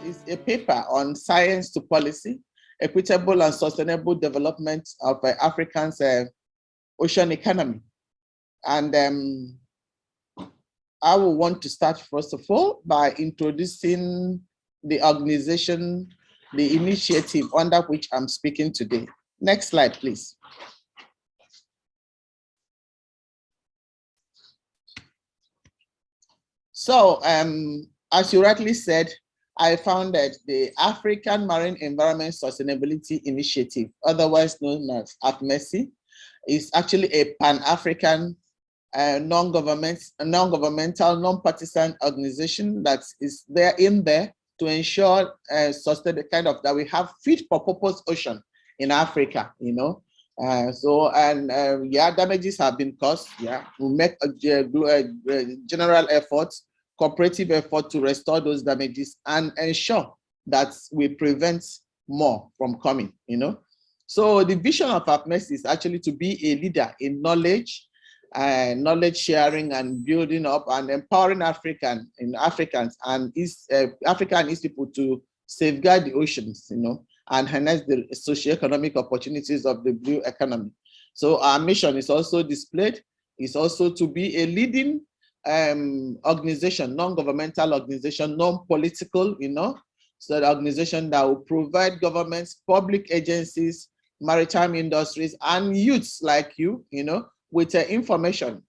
is a paper on science to policy, equitable and sustainable development of Africa's ocean economy. And I will want to start, first of all, by introducing the organization, the initiative under which I'm speaking today. Next slide, please. So, as you rightly said, I founded the African Marine Environment Sustainability Initiative, otherwise known as AFMESI. It's actually a Pan-African non-governmental, non-partisan organization that is there to ensure that we have fit for purpose ocean in Africa, you know. Damages have been caused. Yeah, we make a general effort, cooperative effort to restore those damages and ensure that we prevent more from coming, you know. So the vision of AFMESI is actually to be a leader in knowledge sharing and building up and empowering Africans and African and East people to safeguard the oceans, you know, and harness the socio-economic opportunities of the blue economy. So our mission is also displayed, is also to be a leading organization, non-governmental organization, non-political, you know, so the organization that will provide governments, public agencies, maritime industries, and youths like you, you know, with information,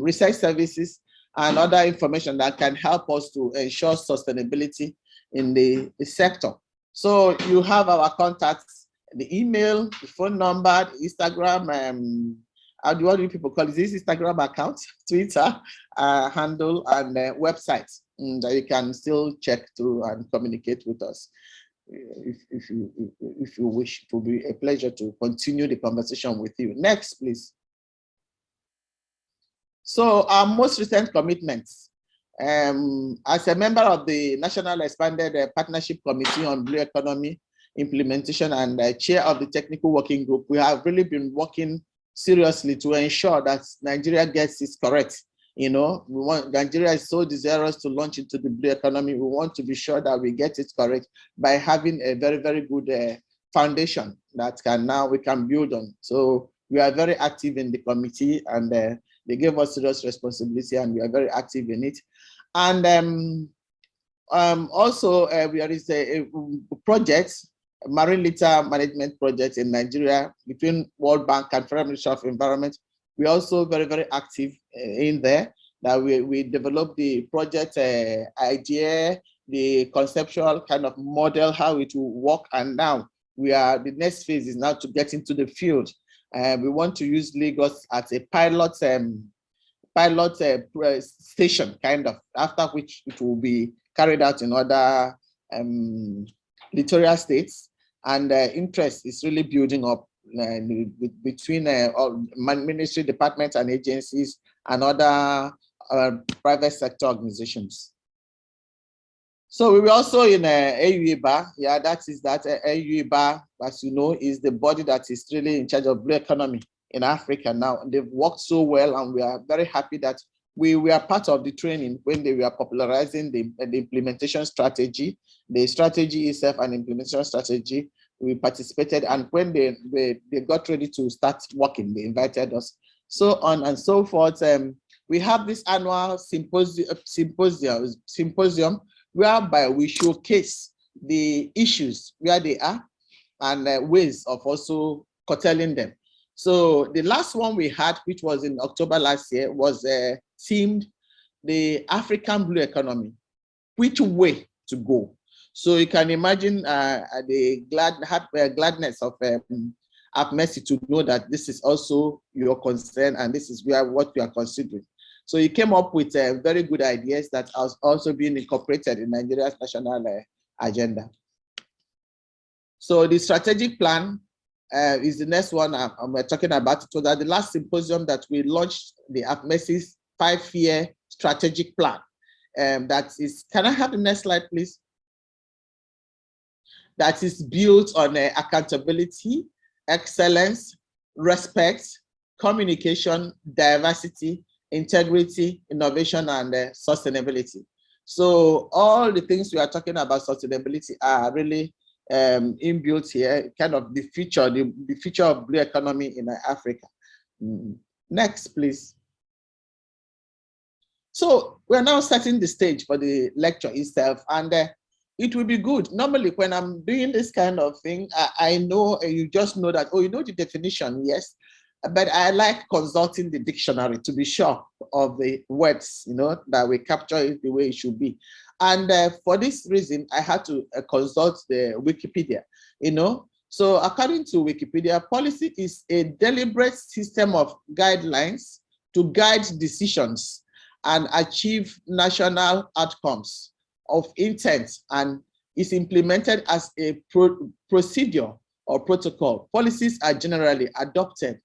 research services, and other information that can help us to ensure sustainability in the sector. So you have our contacts, the email, the phone number, the Instagram, what do people call it? This Instagram account, Twitter handle, and website that you can still check through and communicate with us. If you wish, it will be a pleasure to continue the conversation with you. Next, please. So our most recent commitments, as a member of the National Expanded Partnership Committee on Blue Economy Implementation and chair of the Technical Working Group, we have really been working seriously to ensure that Nigeria gets it correct. You know, Nigeria is so desirous to launch into the blue economy. We want to be sure that we get it correct by having a very, very good foundation that we can build on. So we are very active in the committee, and they gave us serious responsibility, and we are very active in it. And also, there is a project, a marine litter management project in Nigeria between World Bank and Federal Ministry of Environment. We're also very, very active in there. That we developed the project idea, the conceptual kind of model, how it will work, and now the next phase is now to get into the field. We want to use Lagos as a pilot station, kind of, after which it will be carried out in other littoral states, and interest is really building up between ministry departments and agencies and other private sector organizations. So we were also in AUEBA. Yeah, AUEBA, as you know, is the body that is really in charge of blue economy in Africa now. And they've worked so well, and we are very happy that we were part of the training when they were popularizing the implementation strategy, the strategy itself and implementation strategy. We participated, and when they got ready to start working, they invited us, so on and so forth. We have this annual symposium whereby we showcase the issues where they are and ways of also curtailing them. So the last one we had, which was in October last year, was themed the African blue economy, which way to go. So you can imagine the gladness of AFMESI to know that this is also your concern, and this is what we are considering. So he came up with very good ideas that are also being incorporated in Nigeria's national agenda. So the strategic plan is the next one I'm talking about. So that the last symposium that we launched, the AFMESI's 5-year strategic plan. That is, can I have the next slide, please? That is built on accountability, excellence, respect, communication, diversity, integrity, innovation, and sustainability. So all the things we are talking about sustainability are really inbuilt here, kind of the future, the future of blue economy in Africa. Next, please. So we're now setting the stage for the lecture itself, and it will be good. Normally, when I'm doing this kind of thing, I know you just know that, oh, you know the definition, yes, but I like consulting the dictionary to be sure of the words, you know, that we capture it the way it should be. And for this reason, I had to consult the Wikipedia, you know. So according to Wikipedia, policy is a deliberate system of guidelines to guide decisions and achieve national outcomes of intent, and is implemented as a procedure or protocol. Policies are generally adopted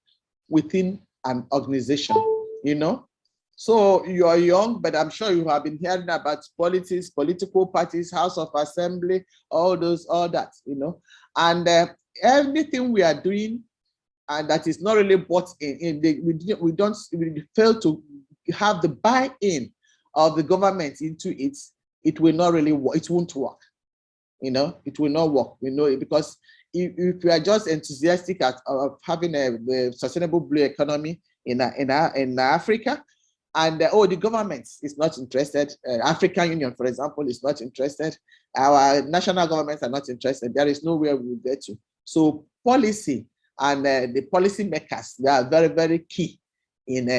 within an organization, you know. So you are young, but I'm sure you have been hearing about politics, political parties, House of Assembly, all that, you know. And everything we are doing, and that is not really bought in, we fail to have the buy-in of the government into it, it will not really work. It won't work. You know, it will not work. We know it, because if we are just enthusiastic of having a sustainable blue economy in Africa, and the government is not interested, African Union, for example, is not interested, our national governments are not interested, there is nowhere we will get to. So policy and the policy makers, they are very, very key in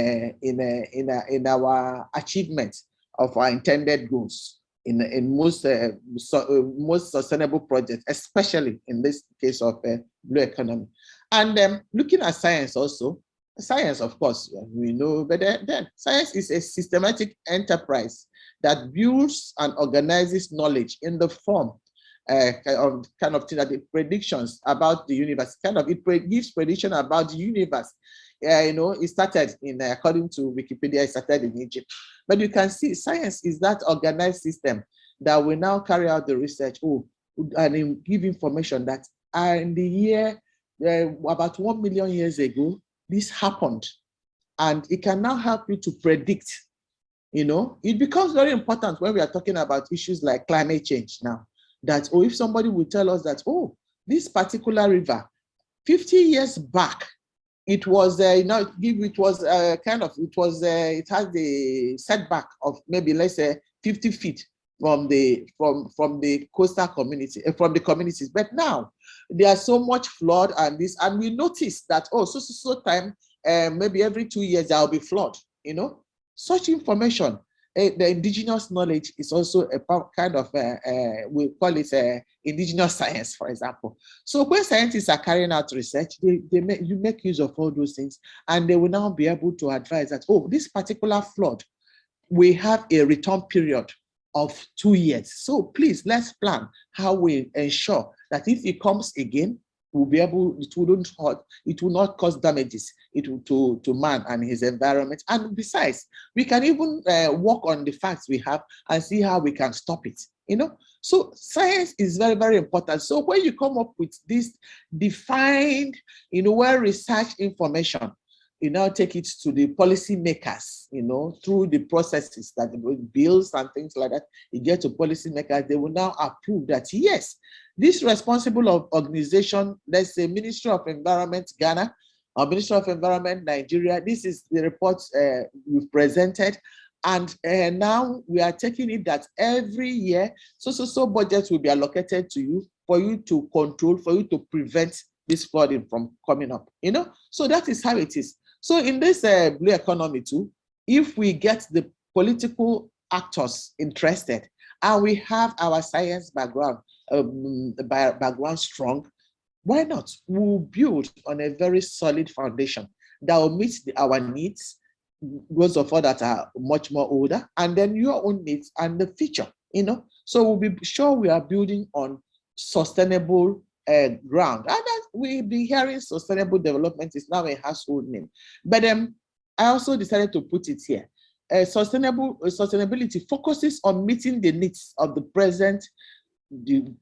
our achievement of our intended goals in most sustainable projects, especially in this case of blue economy. And looking at science also, science, of course, we know, but then science is a systematic enterprise that builds and organizes knowledge in the form kind of thing that it predictions about the universe. It gives prediction about the universe. You know, it started in, according to Wikipedia, it started in Egypt. But you can see science is that organized system that will now carry out the research, and give information that in the year, about 1 million years ago, this happened. And it can now help you to predict, you know. It becomes very important when we are talking about issues like climate change now, that, if somebody will tell us that, this particular river, 50 years back, it was, it has the setback of maybe, let's say, 50 feet from the coastal community, from the communities. But now there's so much flood and this, and we notice that, so time, maybe every 2 years there will be flood, you know. Such information, the indigenous knowledge is also a kind of, we call it indigenous science, for example. So when scientists are carrying out research, you make use of all those things, and they will now be able to advise that, this particular flood, we have a return period of 2 years. So please, let's plan how we ensure that if it comes again, we'll be able, it will not cause damages to man and his environment. And besides, we can even work on the facts we have and see how we can stop it, you know. So science is very, very important. So when you come up with this defined, you know, well-researched information, you now take it to the policy makers, you know, through the processes that bills and things like that. You get to policy makers, they will now approve that, yes, this responsible organization, let's say Ministry of Environment Ghana or Ministry of Environment Nigeria, this is the report we've presented. And now we are taking it that every year, so budgets will be allocated to you for you to control, for you to prevent this flooding from coming up, you know. So that is how it is. So in this blue economy too, if we get the political actors interested and we have our science background, strong, why not? We'll build on a very solid foundation that will meet our needs, those of us that are much more older, and then your own needs and the future, you know. So we'll be sure we are building on sustainable ground. And we've been hearing sustainable development is now a household name. But I also decided to put it here. Sustainability focuses on meeting the needs of the present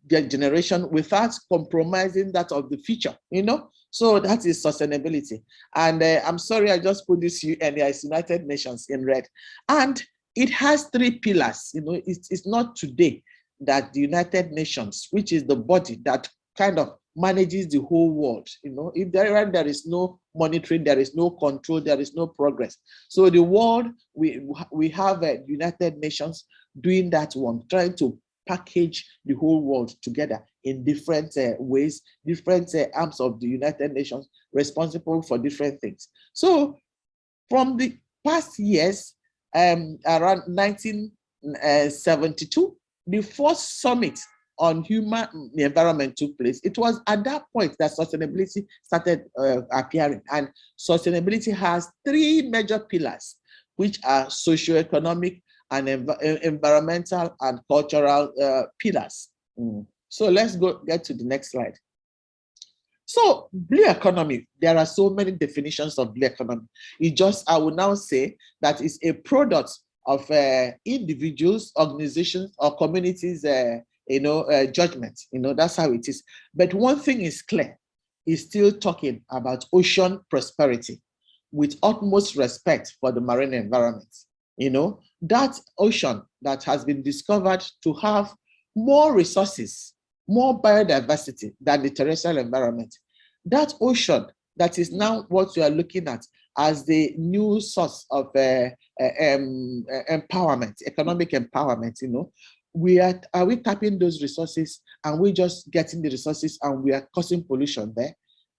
generation without compromising that of the future, you know. So that is sustainability. And I'm sorry, I just put this UN, United Nations, in red. And it has three pillars. It's not today that the United Nations, which is the body that kind of manages the whole world, if there is no monitoring, there is no control, there is no progress. So the world, we have United Nations doing that one, trying to package the whole world together in different ways, different arms of the United Nations responsible for different things. So from the past years, around 1972, the first summit on human environment took place. It was at that point that sustainability started appearing. And sustainability has three major pillars, which are socioeconomic and environmental and cultural pillars. So let's get to the next slide. So blue economy, there are so many definitions of blue economy. I will now say that it's a product of individuals, organizations, or communities, judgment. That's how it is. But one thing is clear: is still talking about ocean prosperity with utmost respect for the marine environment. That ocean that has been discovered to have more resources, more biodiversity than the terrestrial environment. That ocean that is now what we are looking at as the new source of empowerment, economic empowerment. Are we tapping those resources and we just getting the resources and we are causing pollution there?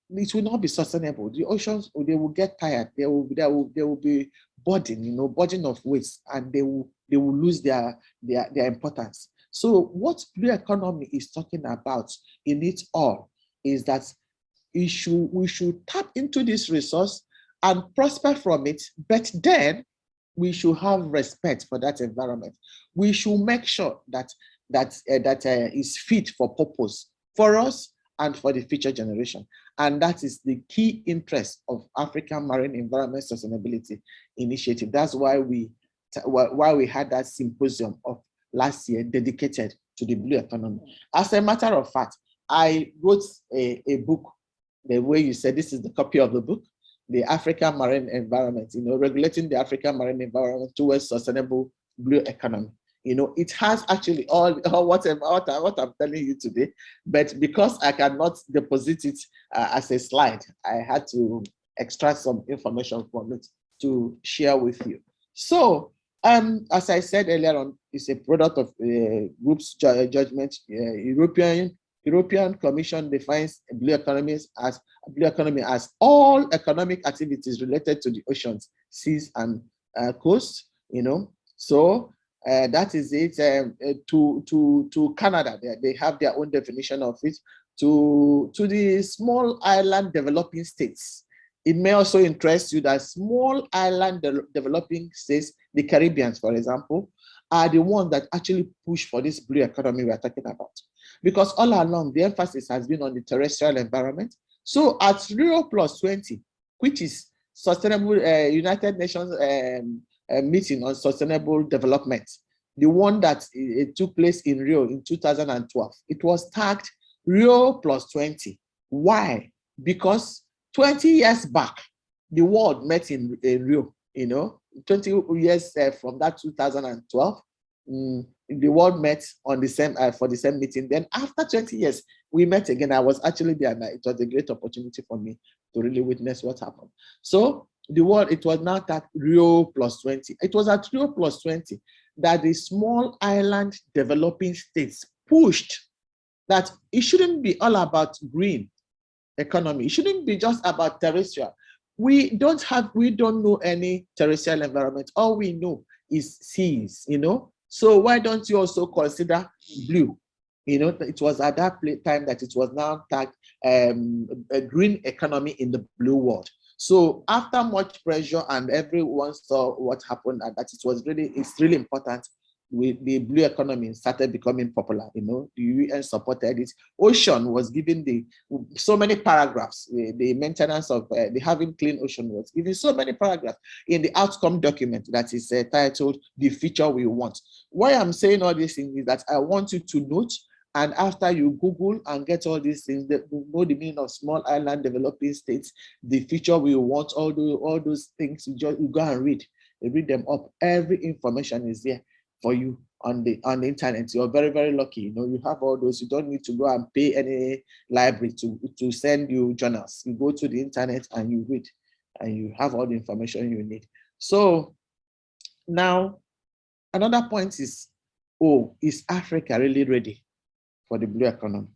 It will not be sustainable. The oceans, they will get tired. They will be burden of waste, and they will lose their importance. So what blue economy is talking about in it all is that we should tap into this resource and prosper from it, but then we should have respect for that environment. We should make sure that is fit for purpose for us and for the future generation. And that is the key interest of African Marine Environment Sustainability Initiative. That's why we had that symposium of last year dedicated to the blue economy. As a matter of fact, I wrote a book, the way you said, this is the copy of the book, The African Marine Environment, regulating the African marine environment towards sustainable blue economy. It has actually all what I'm telling you today, but because I cannot deposit it as a slide, I had to extract some information from it to share with you. So, as I said earlier on, it's a product of group's judgment. European Commission defines blue economy as all economic activities related to the oceans, seas, and coasts. So that is it. To Canada, they have their own definition of it. To the small island developing states, it may also interest you that small island developing states, the Caribbeans, for example, are the ones that actually push for this blue economy we are talking about. Because all along, the emphasis has been on the terrestrial environment. So at Rio Plus 20, which is Sustainable United Nations meeting on sustainable development, the one that it took place in Rio in 2012, it was tagged Rio Plus 20. Why? Because 20 years back, the world met in Rio, 20 years from that 2012, the world met on the same for the same meeting. Then after 20 years, we met again. I was actually there, and it was a great opportunity for me to really witness what happened. So the world, it was now that Rio Plus 20. It was at Rio Plus 20 that the small island developing states pushed that it shouldn't be all about green economy. It shouldn't be just about terrestrial. We don't know any terrestrial environment. All we know is seas, So why don't you also consider blue? It was at that time that it was now tagged a green economy in the blue world. So after much pressure and everyone saw what happened, and that it's really important, the blue economy started becoming popular. The UN supported it. Ocean was given so many paragraphs. The maintenance of the having clean ocean was given so many paragraphs in the outcome document that is titled "The Future We Want." Why I'm saying all these things is that I want you to note, and after you Google and get all these things, know the meaning of small island developing states, the future we want, all those things, you go and read. read them up. Every information is there for you on the internet. You're very, very lucky. You have all those. You don't need to go and pay any library to send you journals. You go to the internet and you read, and you have all the information you need. So now, another point is, is Africa really ready for the blue economy?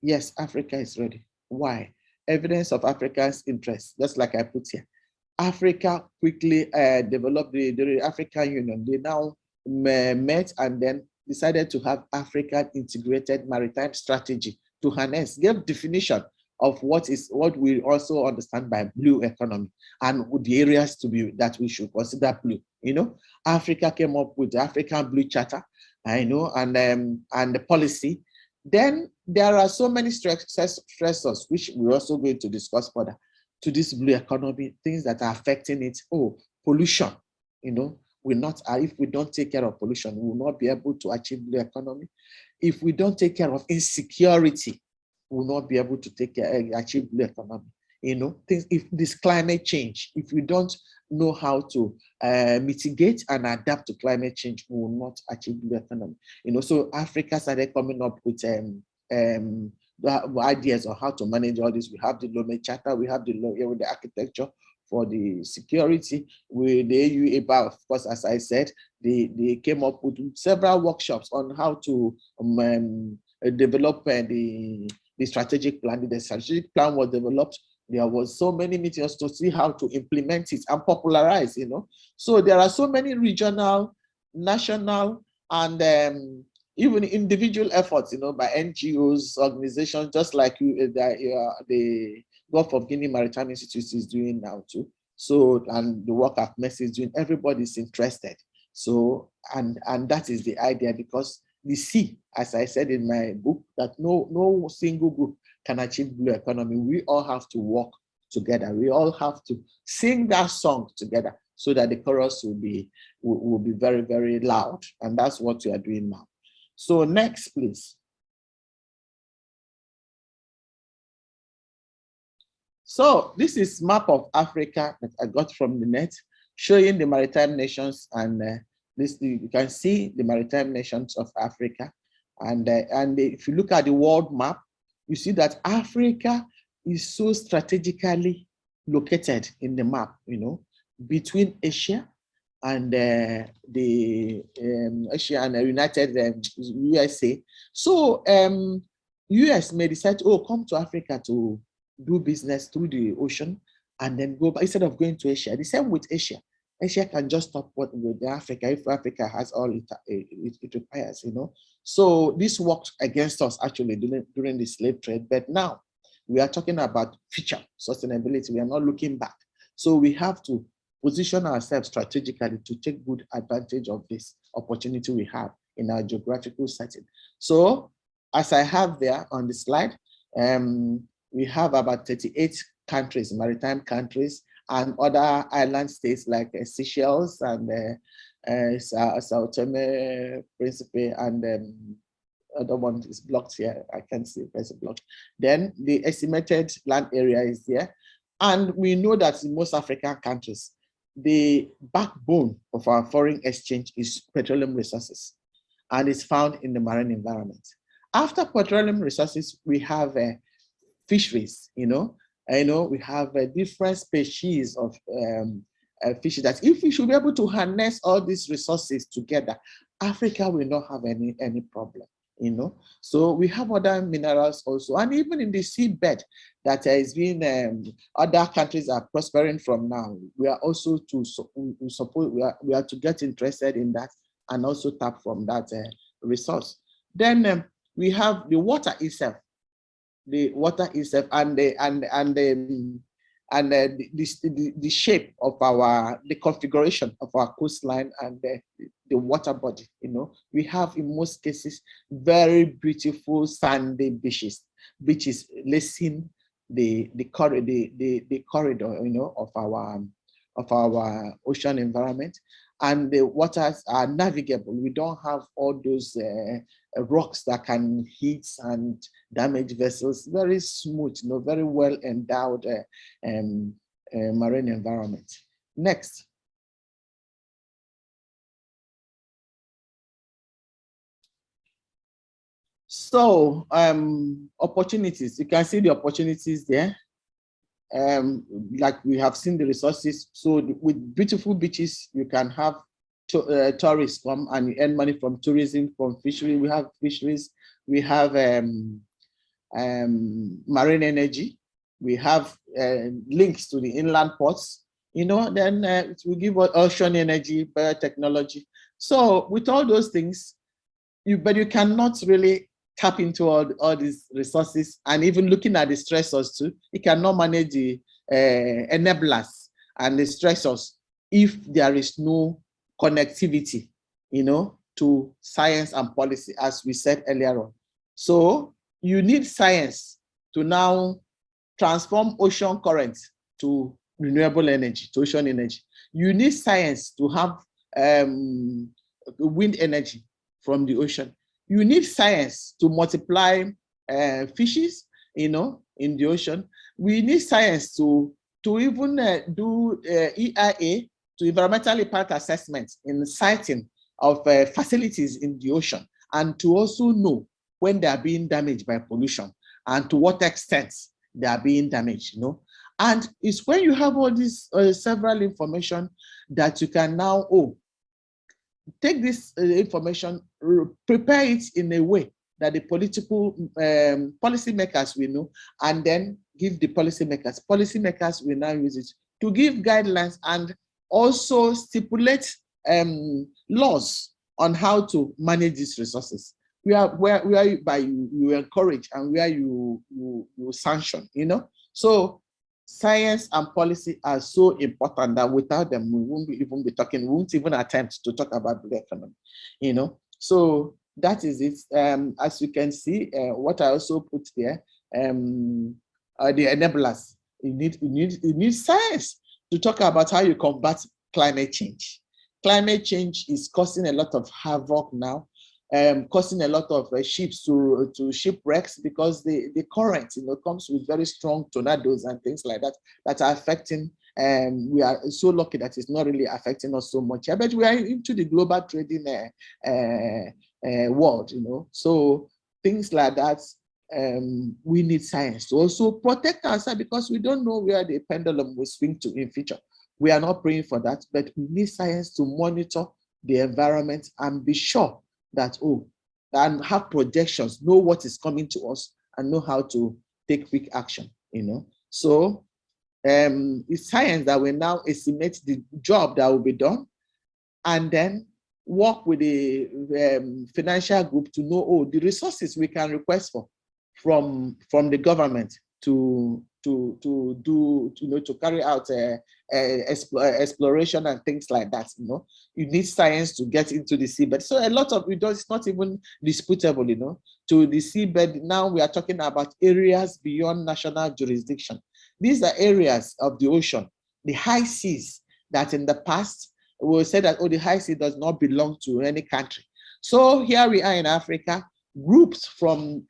Yes, Africa is ready. Why? Evidence of Africa's interest, just like I put here. Africa quickly developed the African Union. They now met and then decided to have African integrated maritime strategy to harness, give definition of what we also understand by blue economy and the areas that we should consider blue. Africa came up with the African Blue Charter, and the policy. Then there are so many stressors, which we're also going to discuss further, to this blue economy, things that are affecting it. Pollution, if we don't take care of pollution, we will not be able to achieve blue economy. If we don't take care of insecurity, we will not be able to achieve blue economy. If this climate change, if we don't know how to mitigate and adapt to climate change, we will not achieve blue economy. So Africa started coming up with ideas on how to manage all this. We have the Lome Charter, we have the architecture for the security. With the AU EBA, of course, as I said, they came up with several workshops on how to develop the strategic plan. The strategic plan was developed. There was so many meetings to see how to implement it and popularize, So there are so many regional, national, and even individual efforts, by NGOs, organizations, just like the Gulf of Guinea Maritime Institute is doing now too. So, and the work AFMESI is doing, everybody's interested. So, and that is the idea, because we see, as I said in my book, that no single group can achieve blue economy. We all have to work together. We all have to sing that song together so that the chorus will be very, very loud. And that's what we are doing now. So next, please. So this is map of Africa that I got from the net, showing the maritime nations, and you can see the maritime nations of Africa. And if you look at the world map, you see that Africa is so strategically located in the map, between Asia and Asia and the United USA. So US may decide, come to Africa to do business through the ocean and then go back instead of going to Asia. The same with Asia. Asia can just stop with Africa if Africa has all it requires, So this worked against us actually during the slave trade, but now we are talking about future sustainability. We are not looking back. So we have to position ourselves strategically to take good advantage of this opportunity we have in our geographical setting. So as I have there on the slide, we have about 38 countries, maritime countries, and other island states like Seychelles and Sao Tome, Principe, and other one is blocked here. I can't see if there's a block. Then the estimated land area is there. And we know that in most African countries, the backbone of our foreign exchange is petroleum resources, and it's found in the marine environment. After petroleum resources, we have fisheries, we have different species of fishes that if we should be able to harness all these resources together, Africa will not have any problem, So we have other minerals also, and even in the seabed that has been other countries are prospering from now. We are also to support. We are to get interested in that and also tap from that resource. Then we have the water itself. The water itself and the shape of the configuration of our coastline and the water body. We have in most cases very beautiful sandy beaches lacing the corridor of our ocean environment, and the waters are navigable. We don't have all those rocks that can hit and damage vessels. Very smooth, very well endowed marine environment. Next. So opportunities, you can see the opportunities there. Like we have seen the resources. So with beautiful beaches, you can have tourists come and earn money from tourism, from fishery. We have fisheries. We have marine energy. We have links to the inland ports. You know, then it will give ocean energy, biotechnology. So with all those things, but you cannot really tap into all these resources, and even looking at the stressors too, you cannot manage the enablers and the stressors if there is no connectivity, you know, to science and policy, as we said earlier on. So you need science to now transform ocean currents to renewable energy, to ocean energy. You need science to have wind energy from the ocean. You need science to multiply fishes, you know, in the ocean. We need science to even do EIA, to environmental impact assessment in siting of facilities in the ocean, and to also know when they are being damaged by pollution and to what extent they are being damaged, you know. And it's when you have all these several information that you can now, take this information, prepare it in a way that the political policymakers will know, and then give the policymakers. Policymakers will now use it to give guidelines and also stipulate laws on how to manage these resources. Where you encourage and where you sanction, you know. So science and policy are so important that without them, we won't even be talking, we won't even attempt to talk about the economy, you know. So that is it. As you can see, what I also put there, the enablers. You need science to talk about how you combat climate change. Climate change is causing a lot of havoc now, causing a lot of ships to shipwrecks, because the current, you know, comes with very strong tornadoes and things like that that are affecting. We are so lucky that it's not really affecting us so much. I bet we are into the global trading world, you know. So things like that, we need science to also protect ourselves, because we don't know where the pendulum will swing to in future. We are not praying for that, but we need science to monitor the environment and be sure that, and have projections, know what is coming to us, and know how to take quick action, you know. So it's science that will now estimate the job that will be done, and then work with the financial group to know, the resources we can request for from the government to do, you know, to carry out exploration and things like that, you know. You need science to get into the seabed. So a lot of it, it's not even disputable, you know, to the seabed. Now we are talking about areas beyond national jurisdiction. These are areas of the ocean, the high seas, that in the past we will say that, the high sea does not belong to any country. So here we are in Africa, groups from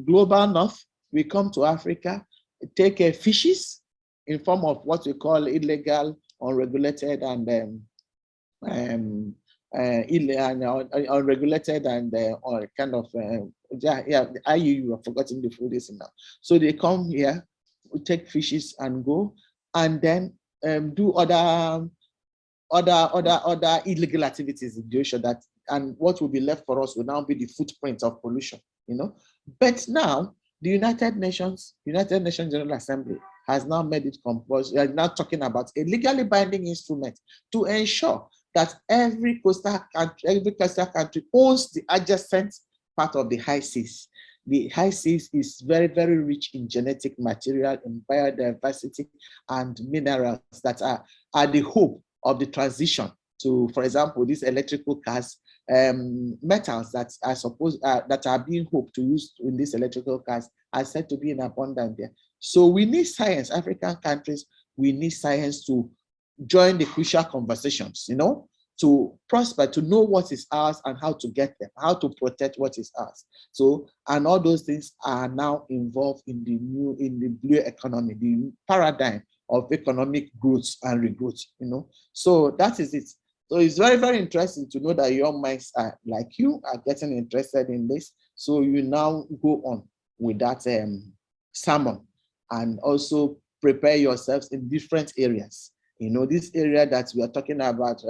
global north, we come to Africa, take fishes in form of what we call illegal, unregulated, and unregulated and or kind of the IUU, I've forgotten the full list now. So they come here, we take fishes and go, and then do other illegal activities in the ocean, that, and what will be left for us will now be the footprint of pollution, you know. But now the United Nations General Assembly has now made it compulsory. They are now talking about a legally binding instrument to ensure that every coastal country owns the adjacent part of the high seas. The high seas is very, very rich in genetic material, in biodiversity, and minerals that are the hope of the transition to, for example, these electrical cars, metals that are supposed that are being hoped to use in these electrical cars are said to be in abundance there. So we need science. African countries, we need science to join the crucial conversations, you know, to prosper, to know what is ours and how to get them, how to protect what is ours. So, and all those things are now involved in the blue economy, the paradigm of economic growth and regrowth, So that is it. So it's very, very interesting to know that young minds are like you are getting interested in this. So you now go on with that sermon and also prepare yourselves in different areas. This area that we are talking about,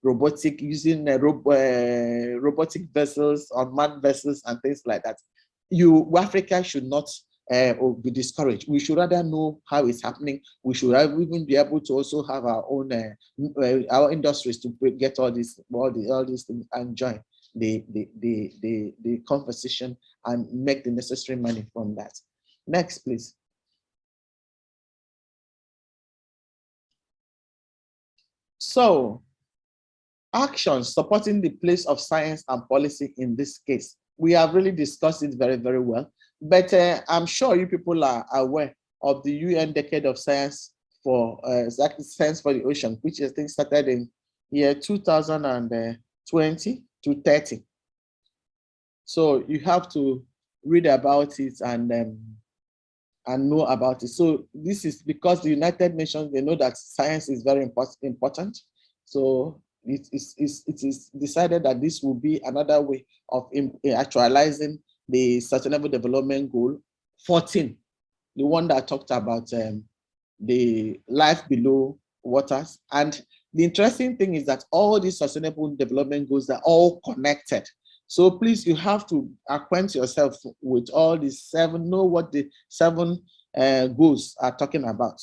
robotic, using robotic vessels, unmanned vessels, and things like that. Africa should not be discouraged. We should rather know how it's happening. We should even be able to also have our own our industries to get all these things and join the conversation and make the necessary money from that. Next, please. So, actions supporting the place of science and policy in this case. We have really discussed it very, very well, but I'm sure you people are aware of the UN Decade of Science for Science for the Ocean, which I think started in year 2020 to 30. So you have to read about it and know about it. So this is because the United Nations, they know that science is very important. So it is decided that this will be another way of actualizing the Sustainable Development Goal 14, the one that talked about the life below waters. And the interesting thing is that all these Sustainable Development Goals are all connected. So please, you have to acquaint yourself with all these 7, know what the 7 goals are talking about,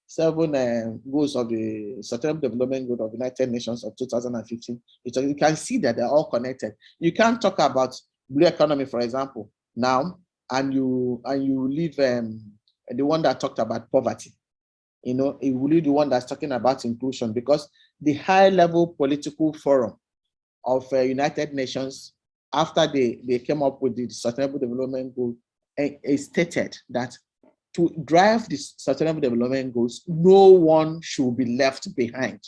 7 goals of the Sustainable Development Goal of the United Nations of 2015. You can see that they're all connected. You can't talk about blue economy, for example, now, and you leave the one that talked about poverty. It will be the one that's talking about inclusion, because the high-level political forum of United Nations, after they came up with the Sustainable Development Goal, stated that to drive the Sustainable Development Goals, no one should be left behind.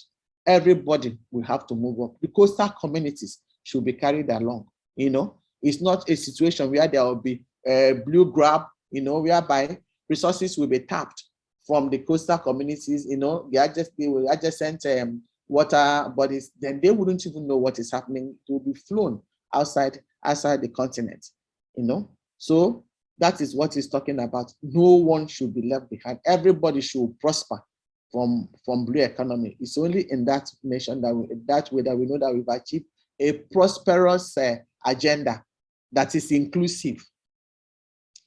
Everybody will have to move up. The coastal communities should be carried along. It's not a situation where there will be a blue grab, whereby resources will be tapped from the coastal communities, the adjacent water bodies, then they wouldn't even know what is happening. It will be flown outside the continent, So that is what he's talking about. No one should be left behind. Everybody should prosper from blue economy. It's only in that nation that we know that we've achieved a prosperous agenda that is inclusive,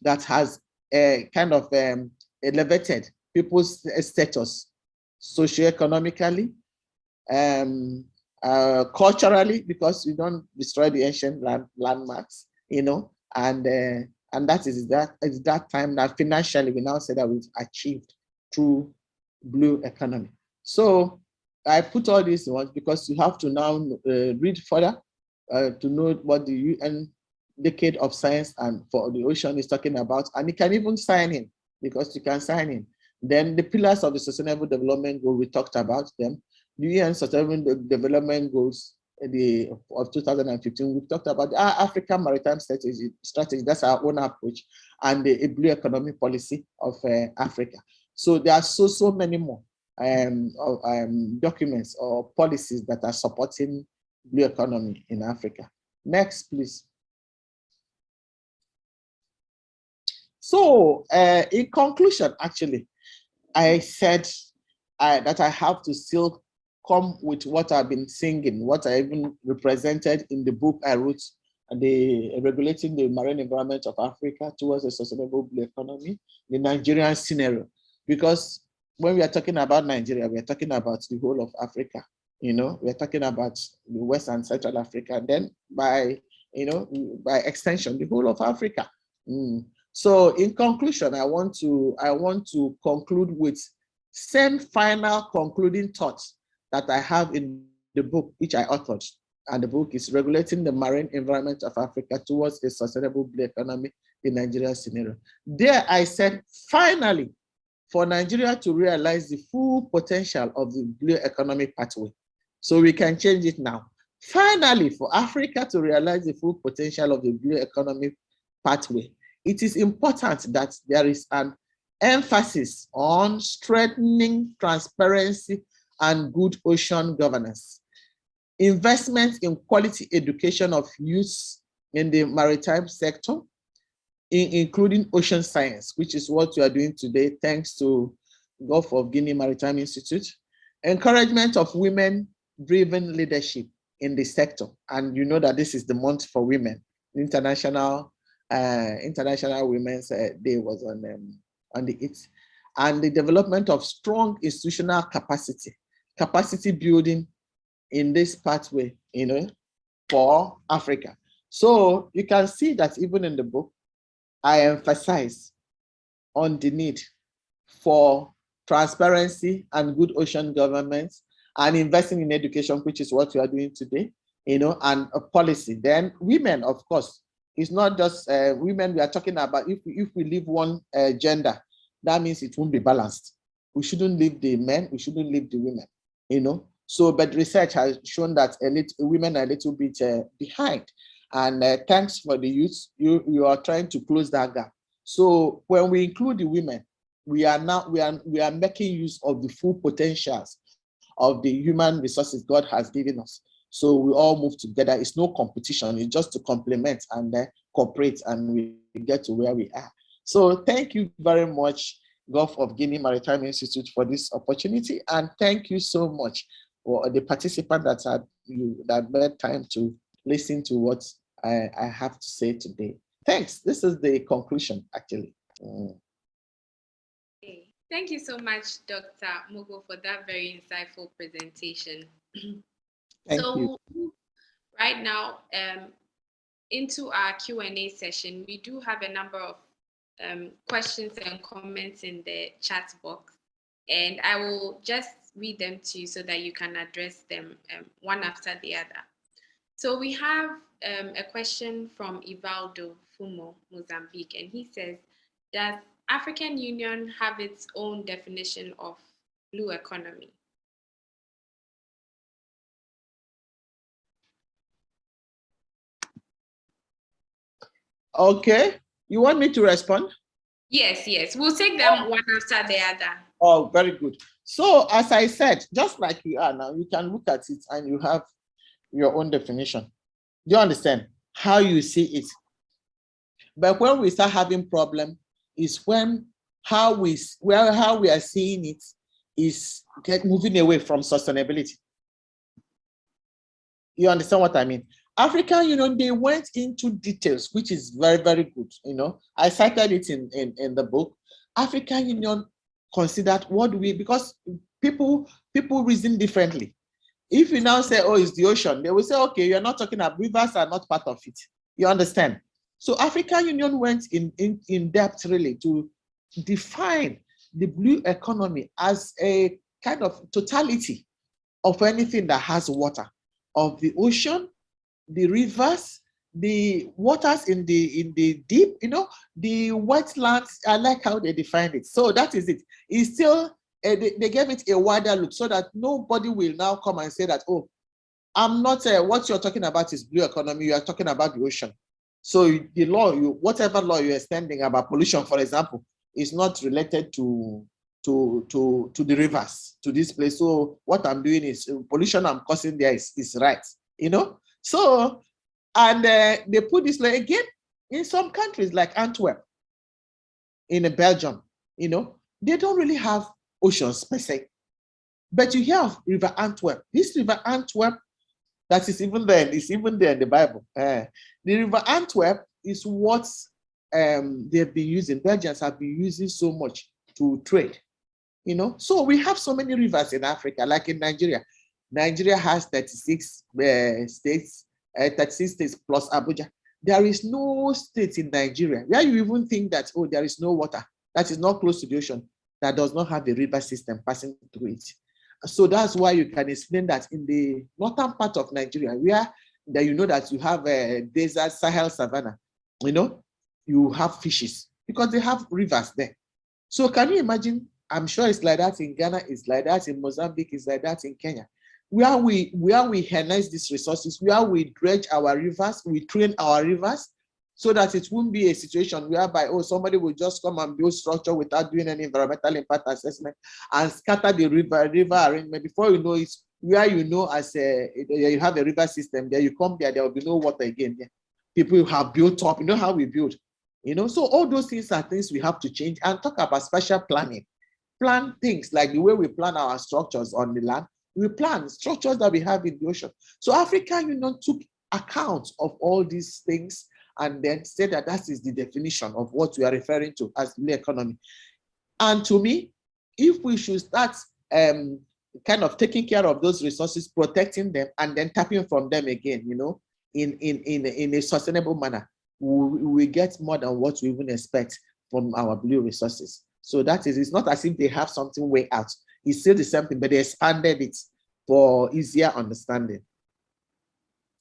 that has kind of elevated people's status socioeconomically, culturally, because we don't destroy the ancient landmarks, and that is that time that financially we now say that we've achieved through blue economy. So I put all these ones because you have to now read further to know what the UN Decade of Science and for the Ocean is talking about, and you can even sign in, because you can sign in. Then the pillars of the Sustainable Development Goal, we talked about them. The UN Sustainable Development Goals of 2015, we talked about the African Maritime Strategy. That's our own approach, and the blue economic policy of Africa. So there are so many more documents or policies that are supporting blue economy in Africa. Next, please. So in conclusion, actually, I said that I have to still come with what I've been singing, what I even represented in the book I wrote, the Regulating the Marine Environment of Africa Towards a Sustainable Blue Economy, the Nigerian scenario. Because when we are talking about Nigeria, we are talking about the whole of Africa. We are talking about the West and Central Africa, and then by extension, the whole of Africa. So in conclusion, I want to conclude with same final concluding thoughts that I have in the book, which I authored. And the book is Regulating the Marine Environment of Africa Towards a Sustainable Blue Economy, the Nigeria Scenario. There I said, finally, for Nigeria to realize the full potential of the blue economic pathway, So we can change it now. Finally, for Africa to realize the full potential of the blue economy pathway, it is important that there is an emphasis on strengthening transparency and good ocean governance. Investment in quality education of youth in the maritime sector, including ocean science, which is what we are doing today, thanks to Gulf of Guinea Maritime Institute. Encouragement of women-driven leadership in the sector. And you know that this is the month for women. International Women's Day was on the 8th. And the development of strong institutional capacity building in this pathway, for Africa. So you can see that even in the book, I emphasize on the need for transparency and good ocean governance and investing in education, which is what we are doing today, and a policy. Then women, of course, it's not just women we are talking about. If we leave one gender, that means it won't be balanced. We shouldn't leave the men, we shouldn't leave the women, So, but research has shown that women are a little bit behind. And thanks for the youth, you are trying to close that gap. So when we include the women, we are making use of the full potentials of the human resources God has given us. So we all move together. It's no competition. It's just to complement and cooperate, and we get to where we are. So thank you very much, Gulf of Guinea Maritime Institute, for this opportunity, and thank you so much for the participant that made time to listen to what I have to say today. Thanks. This is the conclusion, actually. Thank you so much, Dr. Mogo, for that very insightful presentation. Thank you. Right now, into our Q&A session, we do have a number of questions and comments in the chat box, and I will just read them to you so that you can address them one after the other. So we have a question from Ivaldo Fumo, Mozambique, and he says, does African Union have its own definition of blue economy? Okay, you want me to respond? Yes. We'll take them one after the other. Oh, very good. So as I said, just like you are now, you can look at it and you have your own definition. Do you understand how you see it? But when we start having problem is when how we are seeing it is moving away from sustainability. You understand what I mean? African Union, they went into details, which is very, very good. I cited it in the book. African Union considered because people reason differently. If you now say, oh, it's the ocean, they will say, okay, you're not talking about rivers are not part of it. You understand? So African Union went in depth really to define the blue economy as a kind of totality of anything that has water, of the ocean, the rivers, the waters in the deep, the wetlands. I like how they defined it. So that is it. It's still, they gave it a wider look so that nobody will now come and say that, oh, I'm not, what you're talking about is blue economy, you are talking about the ocean. So the law, whatever law you're extending about pollution, for example, is not related to the rivers, to this place. So what I'm doing is pollution I'm causing there is right, So, and they put this like again in some countries like Antwerp, in Belgium, they don't really have oceans per se, but you have River Antwerp. This River Antwerp, that is even there in the Bible. The River Antwerp is what they've been using. Belgians have been using so much to trade. So we have so many rivers in Africa, like in Nigeria. Nigeria has 36 states, 36 states plus Abuja. There is no state in Nigeria where you even think that, oh, there is no water that is not close to the ocean, that does not have a river system passing through it. So that's why you can explain that in the northern part of Nigeria, where that you have a desert, Sahel savanna, you have fishes because they have rivers there. So can you imagine? I'm sure it's like that in Ghana, it's like that in Mozambique, it's like that in Kenya. where we harness these resources, where we dredge our rivers, we train our rivers, so that it won't be a situation whereby, oh, somebody will just come and build structure without doing any environmental impact assessment and scatter the river arrangement. Before you know it, where you know as you have a river system, there you come there will be no water again. Yeah. People have built up, you know how we build, you know. So all those things are things we have to change and talk about spatial planning. Plan things like the way we plan our structures on the land. We plan structures that we have in the ocean. So African Union took account of all these things and then said that that is the definition of what we are referring to as blue economy. And to me, if we should start kind of taking care of those resources, protecting them, and then tapping from them again, you know, in a sustainable manner, we get more than what we even expect from our blue resources. So that is, it's not as if they have something way out. It's still the same thing, but they expanded it for easier understanding.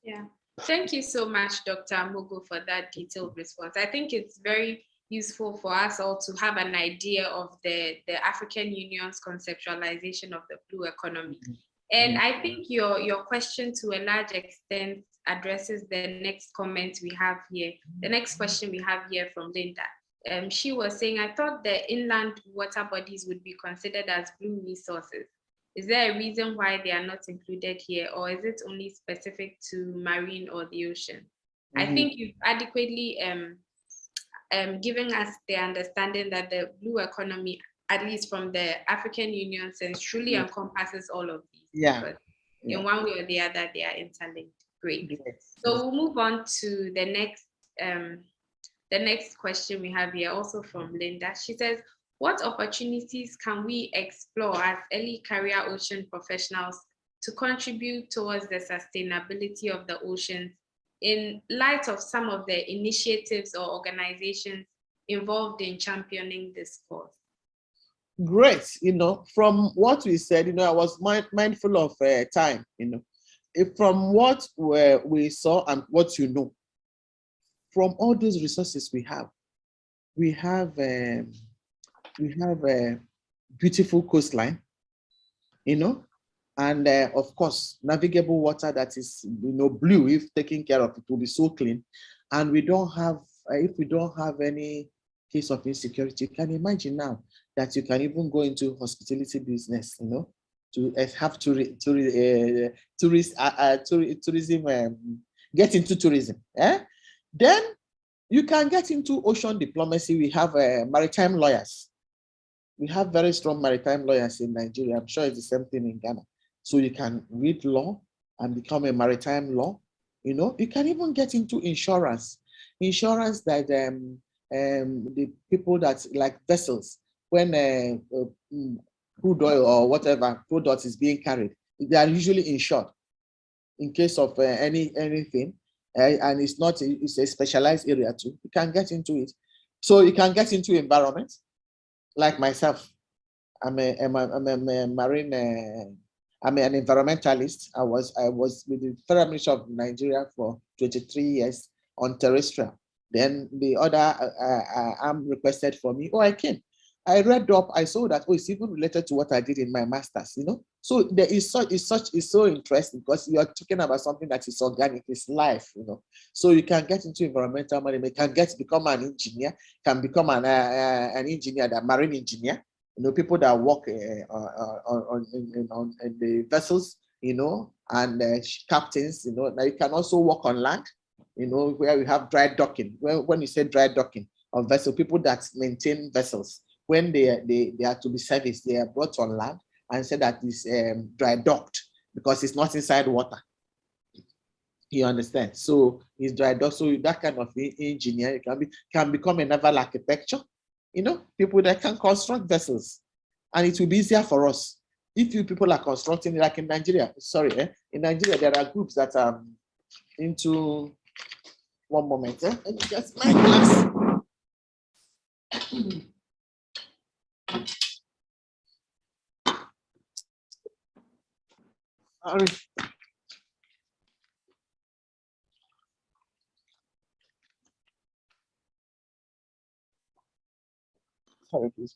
Yeah. Thank you so much, Dr. Mogo, for that detailed response. I think it's very useful for us all to have an idea of the African Union's conceptualization of the blue economy. And I think your question to a large extent addresses the next comment we have here, the next question we have here from Linda. She was saying, I thought the inland water bodies would be considered as blue resources. Is there a reason why they are not included here, or is it only specific to marine or the ocean? I think you've adequately given us the understanding that the blue economy, at least from the African Union sense, truly encompasses all of these. Yeah. In one way or the other, they are interlinked. Great. So we'll move on to the next question we have here, also from Linda. She says, what opportunities can we explore as early career ocean professionals to contribute towards the sustainability of the oceans in light of some of the initiatives or organizations involved in championing this cause? Great. You know, from what we said, you know, I was mindful of time, you know. From what we saw and what you know, from all those resources we have a beautiful coastline, you know, and of course, navigable water that is, you know, blue. If taken care of, it will be so clean. And we don't have, if we don't have any case of insecurity, you can imagine now that you can even go into hospitality business, you know, to have tourism, get into tourism. Then you can get into ocean diplomacy. We have maritime lawyers. We have very strong maritime lawyers in Nigeria. I'm sure it's the same thing in Ghana. So you can read law and become a maritime law. You know, you can even get into insurance. Insurance that the people that like vessels, when crude oil or whatever product is being carried, they are usually insured in case of anything. And it's a specialized area too. You can get into it. So you can get into environment. Like myself, I'm a marine, I'm an environmentalist. I was with the Federal Ministry of Nigeria for 23 years on terrestrial. Then the other arm requested for me. Oh, I came. I read up. I saw that, oh, it's even related to what I did in my master's, you know. So there is it's so interesting because you are talking about something that is organic, it's life, you know. So you can get into environmental management, can become an engineer, can become an engineer, that marine engineer, you know, people that work on the vessels, you know, and captains, you know. Now you can also work on land, you know, where we have dry docking. When you say dry docking of vessel, people that maintain vessels, when they are to be serviced, they are brought on land and said that it's dry docked because it's not inside water. You understand? So it's dry docked. So that kind of engineer can become a naval architecture. You know, people that can construct vessels, and it will be easier for us if you people are constructing, like in Nigeria. Sorry, in Nigeria there are groups that are into. One moment, let me get my glass. Sorry. Sorry, please.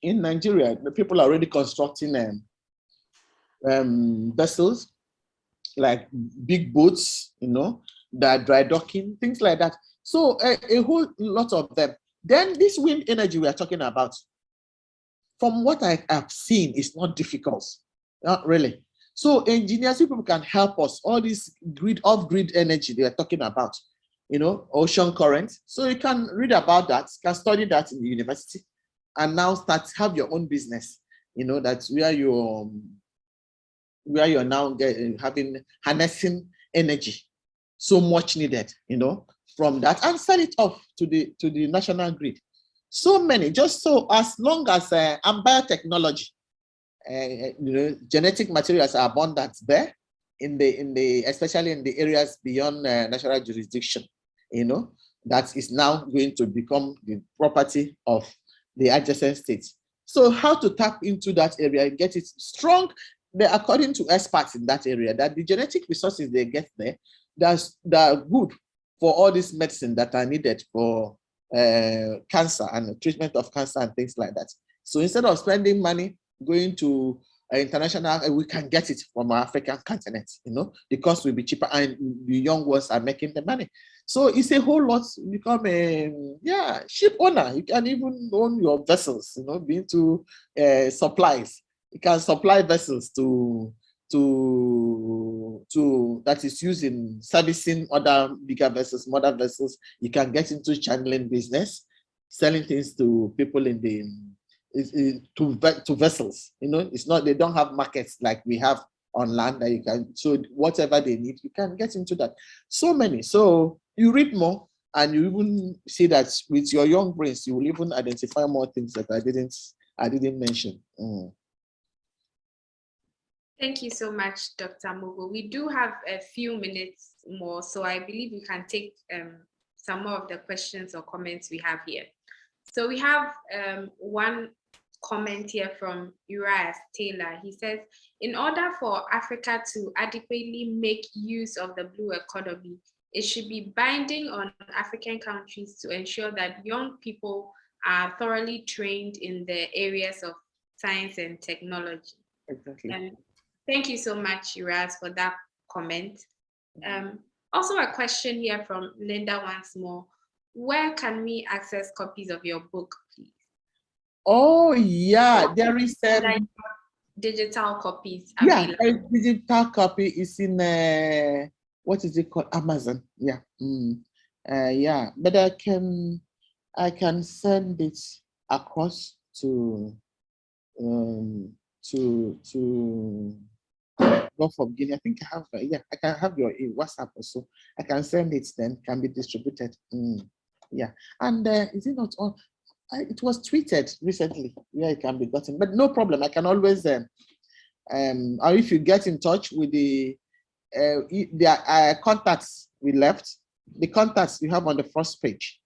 In Nigeria, the people are already constructing vessels, like big boats, that dry docking, things like that. So a whole lot of them. Then this wind energy we are talking about, from what I have seen, is not difficult, not really. So engineers, people can help us. All this off-grid energy they are talking about, ocean current. So you can read about that, can study that in the university, and now have your own business. That's where you're now harnessing energy, so much needed, from that, and sell it off to the national grid. So many, just so as long as and biotechnology, genetic materials are abundant there especially in the areas beyond national jurisdiction, that is now going to become the property of the adjacent states. So how to tap into that area and get it strong? According to experts in that area, that the genetic resources they get there, that are good for all this medicine that are needed for cancer and treatment of cancer and things like that. So instead of spending money going to international, we can get it from our African continent. The cost will be cheaper, and the young ones are making the money. So it's a whole lot. Become a ship owner. You can even own your vessels. Be into supplies. You can supply vessels to that is used in servicing other bigger vessels, smaller vessels. You can get into channeling business, selling things to people in the to vessels. It's not, they don't have markets like we have on land that you can, so whatever they need, you can get into that. So many. So you read more, and you even see that with your young brains, you will even identify more things that I didn't mention. Thank you so much, Dr. Mogo. We do have a few minutes more, so I believe we can take some more of the questions or comments we have here. So we have one comment here from Urias Taylor. He says, in order for Africa to adequately make use of the blue economy, it should be binding on African countries to ensure that young people are thoroughly trained in the areas of science and technology. Exactly. Thank you so much, Urias, for that comment. Also a question here from Linda once more. Where can we access copies of your book, please? Oh, yeah, there is digital copies available. Yeah, digital copy is in what is it called? Amazon. Yeah. Yeah, but I can send it across to Gulf of Guinea. I think I have I can have your WhatsApp also. I can send it, then can be distributed. Yeah, and is it not on? It was tweeted recently where it can be gotten, but no problem. I can always or if you get in touch with the contacts we left, the contacts you have on the first page.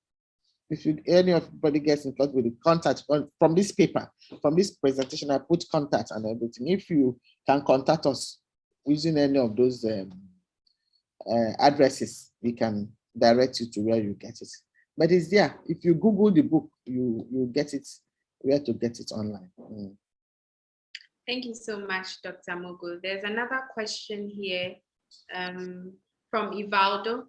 If anybody gets in touch with the contact from this paper, from this presentation, I put contact and everything. If you can contact us using any of those addresses, we can direct you to where you get it. But it's there. If you Google the book, you get it where to get it online. Thank you so much, Dr. Mogo. There's another question here from Ivaldo.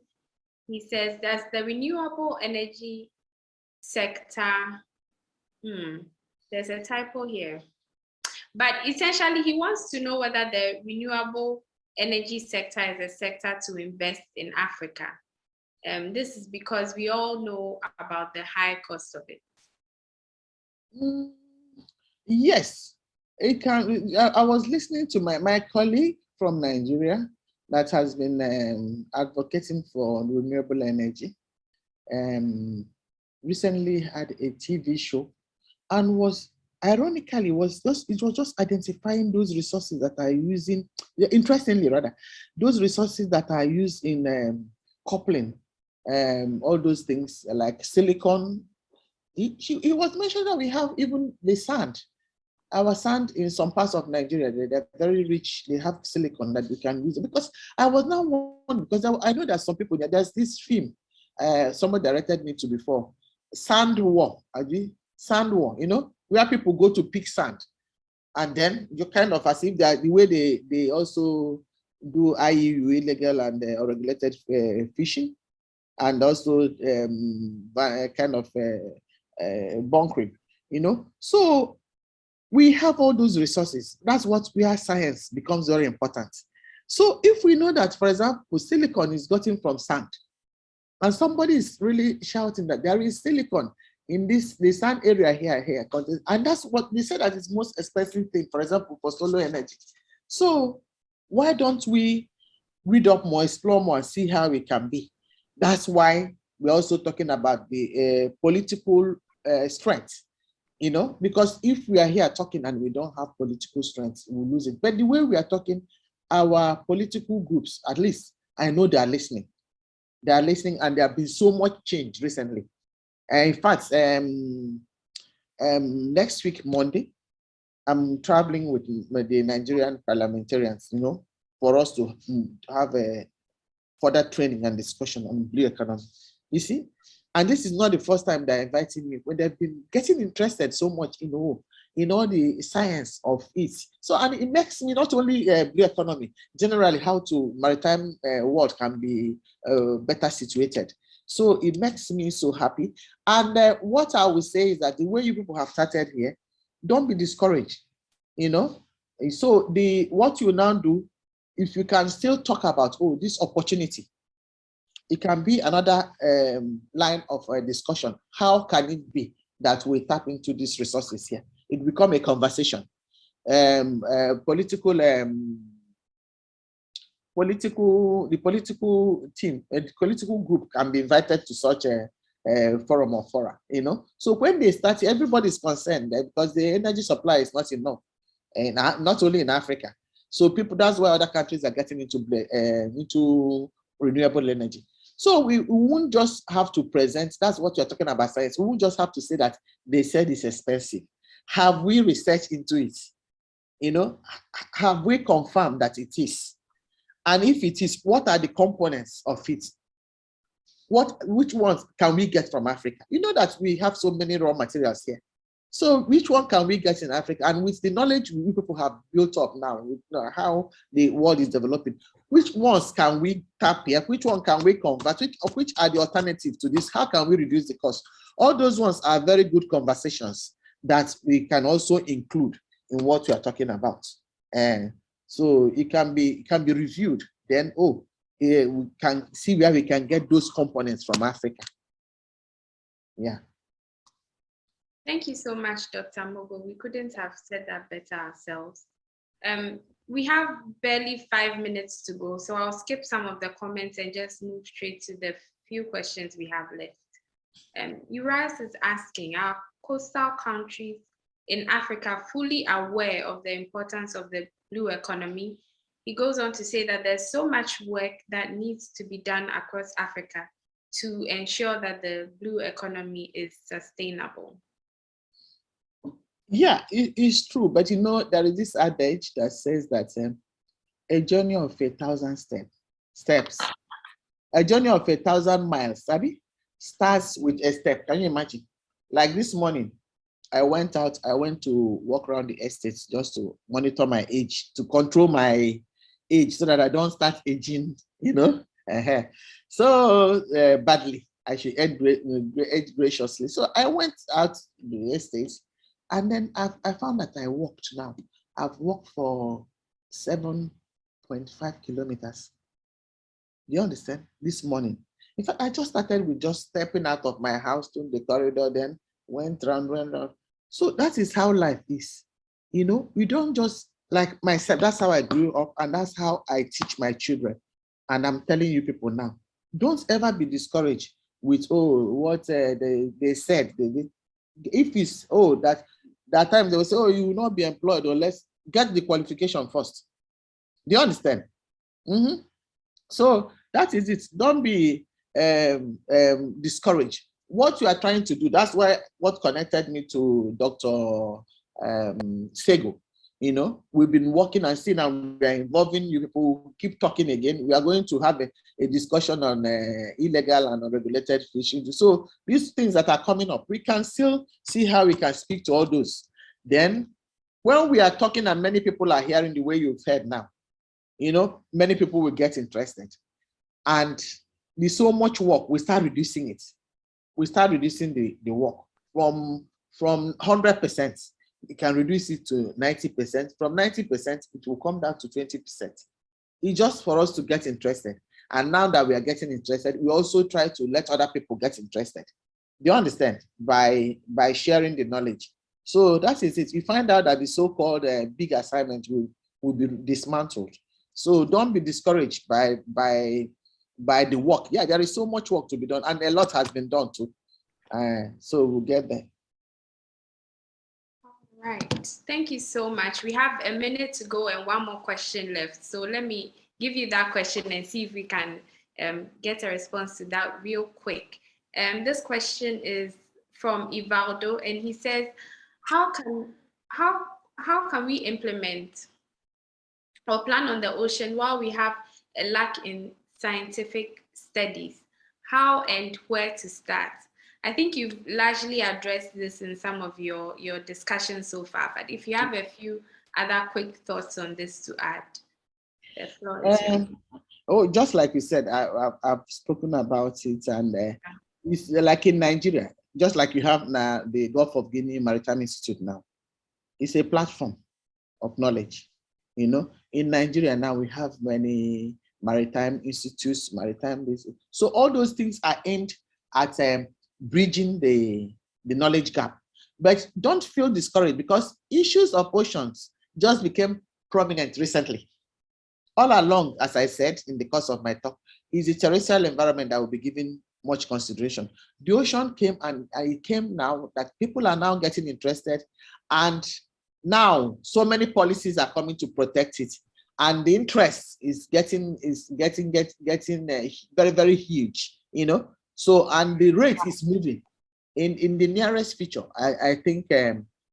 He says, does the renewable energy sector, there's a typo here, but essentially he wants to know whether the renewable energy sector is a sector to invest in Africa. This is because we all know about the high cost of it. Yes, it can. I was listening to my colleague from Nigeria that has been advocating for renewable energy. Recently had a TV show, and it was just identifying those resources that are using, interestingly rather, those resources that are used in coupling, all those things like silicon. He was mentioning that we have even the sand. Our sand in some parts of Nigeria, they're very rich. They have silicon that we can use. Because I was now wondering, because I know that some people, there's this film, someone directed me to before, Sand War, where people go to pick sand. And then you kind of as if that the way they also do IUU, illegal and unregulated fishing, and also kind of bunkering, you know. So we have all those resources. That's where science becomes very important. So if we know that, for example, silicon is gotten from sand, and somebody is really shouting that there is silicon in the sand area here, and that's what they said that is most expensive thing, for example, for solar energy. So why don't we read up more, explore more, and see how it can be? That's why we're also talking about the political strength, you know, because if we are here talking and we don't have political strength, we'll lose it. But the way we are talking, our political groups, at least I know they are listening. They are listening, and there have been so much change recently. In fact, next week, Monday, I'm traveling with the Nigerian parliamentarians, you know, for us to have a further training and discussion on blue economy. You see, and this is not the first time they're inviting me, when they've been getting interested so much in all the science of it. So, and it makes me not only blue economy, generally how to maritime world can be better situated. So it makes me so happy. And what I will say is that the way you people have started here, don't be discouraged, you know. So what you now do, if you can still talk about, oh, this opportunity, it can be another line of discussion. How can it be that we tap into these resources here? It become a conversation. The political team, the political group can be invited to such a forum or fora, you know. So when they start, everybody is concerned because the energy supply is not enough, and not only in Africa. So that's why other countries are getting into renewable energy. So we won't just have to present, that's what you're talking about science. We won't just have to say that they said it's expensive. Have we researched into it? You know, have we confirmed that it is? And if it is, what are the components of it? Which ones can we get from Africa? You know that we have so many raw materials here. So which one can we get in Africa? And with the knowledge we people have built up now, with how the world is developing, which ones can we tap here? Which one can we convert? Which are the alternatives to this? How can we reduce the cost? All those ones are very good conversations that we can also include in what we are talking about. And so it can be reviewed. Then, we can see where we can get those components from Africa. Yeah. Thank you so much, Dr. Mogo. We couldn't have said that better ourselves. We have barely 5 minutes to go, so I'll skip some of the comments and just move straight to the few questions we have left. Urias is asking, are coastal countries in Africa fully aware of the importance of the blue economy? He goes on to say that there's so much work that needs to be done across Africa to ensure that the blue economy is sustainable. Yeah, it's true. But you know, there is this adage that says that a journey of 1,000 steps, a journey of 1,000 miles, Sabi, starts with a step. Can you imagine? Like this morning, I went to walk around the estate just to monitor my age, to control my age so that I don't start aging, you know. So badly, I should age graciously. So I went out to the estate. And then I found that I walked now. I've walked for 7.5 kilometers. Do you understand? This morning. In fact, I just started with just stepping out of my house to the corridor, then went round. So that is how life is. You know, we don't just, like myself, that's how I grew up, and that's how I teach my children. And I'm telling you people now, don't ever be discouraged with, what they said. If it's, that time they will say, you will not be employed unless get the qualification first. Do you understand? So that is it. Don't be discouraged. What you are trying to do, that's what connected me to Dr. Sego. You know, we've been working and seeing, and we are involving you people. Keep talking again. We are going to have a discussion on illegal and unregulated fishing. So these things that are coming up, we can still see how we can speak to all those. Then when we are talking and many people are hearing the way you've heard now, many people will get interested. And there's so much work, we start reducing it. We start reducing the work from 100%. We can reduce it to 90%. From 90%, it will come down to 20%. It's just for us to get interested. And now that we are getting interested, we also try to let other people get interested. Do you understand? By sharing the knowledge. So that is it. We find out that the so-called big assignment will be dismantled. So don't be discouraged by the work. Yeah, there is so much work to be done, and a lot has been done too. So we'll get there. All right. Thank you so much. We have a minute to go and one more question left. So let me give you that question and see if we can get a response to that real quick. This question is from Ivaldo, and he says, how can we implement or plan on the ocean while we have a lack in scientific studies? How and where to start? I think you've largely addressed this in some of your discussions so far, but if you have a few other quick thoughts on this to add, the floor is yours. Just like you said, I've spoken about it, and it's like in Nigeria, just like you have now the Gulf of Guinea Maritime Institute now. It's a platform of knowledge. In Nigeria now we have many maritime institutes, so all those things are aimed at bridging the knowledge gap. But don't feel discouraged, because issues of oceans just became prominent recently. All along, as I said in the course of my talk, is the terrestrial environment that will be given much consideration. The ocean came, and it came now that people are now getting interested, and now so many policies are coming to protect it, and the interest is getting very, very huge. So, and the rate is moving in the nearest future. I think we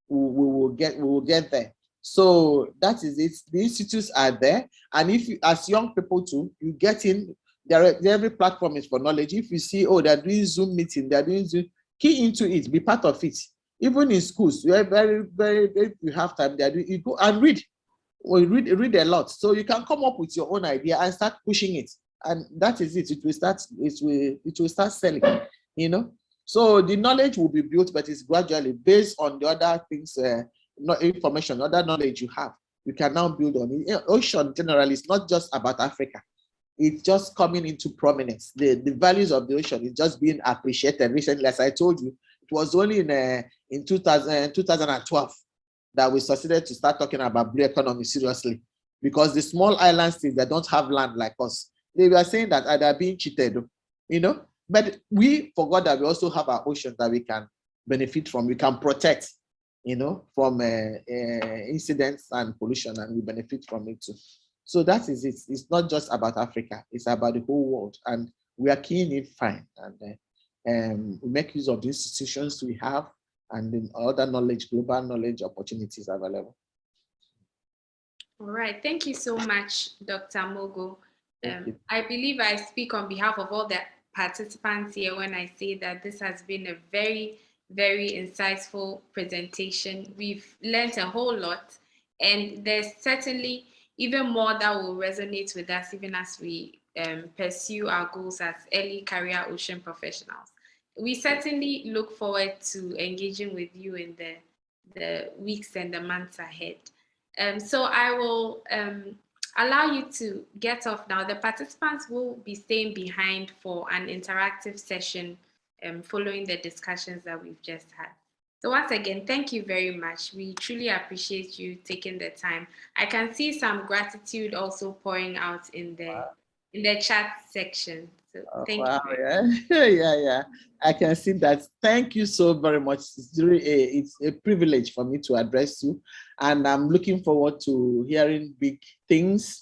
will get there. So that is it. The institutes are there, and if you, as young people too, you get in there. Every platform is for knowledge. If you see, they're doing Zoom meeting, they're doing Zoom, key into it, be part of it. Even in schools, you are very, very, if you have time, you go and read. Well, read a lot, so you can come up with your own idea and start pushing it, and that is it. It will start selling. So the knowledge will be built, but it's gradually based on the other things, information, other knowledge you have. You can now build on it. Ocean generally is not just about Africa. It's just coming into prominence. The values of the ocean is just being appreciated recently. As I told you, it was only in 2012 that we succeeded to start talking about blue economy seriously, because the small island states that don't have land like us, they were saying that they're being cheated, but we forgot that we also have our oceans that we can benefit from, we can protect, from incidents and pollution, and we benefit from it too. So that is it. It's not just about Africa, it's about the whole world, and we are keen in fine, and we make use of the institutions we have, and then other knowledge, global knowledge opportunities available. All right, thank you so much, Dr. Mogo. I believe I speak on behalf of all the participants here when I say that this has been a very, very insightful presentation. We've learned a whole lot, and there's certainly even more that will resonate with us even as we pursue our goals as early career ocean professionals. We certainly look forward to engaging with you in the weeks and the months ahead. So I will allow you to get off now. The participants will be staying behind for an interactive session following the discussions that we've just had. So once again, thank you very much. We truly appreciate you taking the time. I can see some gratitude also pouring out in the chat section. So thank you. Yeah. I can see that. Thank you so very much. It's a privilege for me to address you, and I'm looking forward to hearing big things,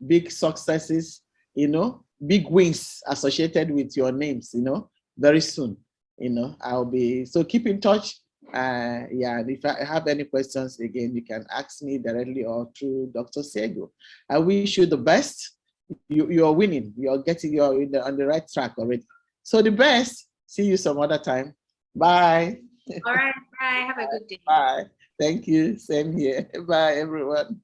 big successes, big wins associated with your names, very soon. I'll be, so keep in touch. And if I have any questions, again, you can ask me directly or through Dr. Sego. I wish you the best. You're winning. You're on the right track already. So the best. See you some other time. Bye. All right. Bye. Have a good day. Bye. Thank you. Same here. Bye, everyone.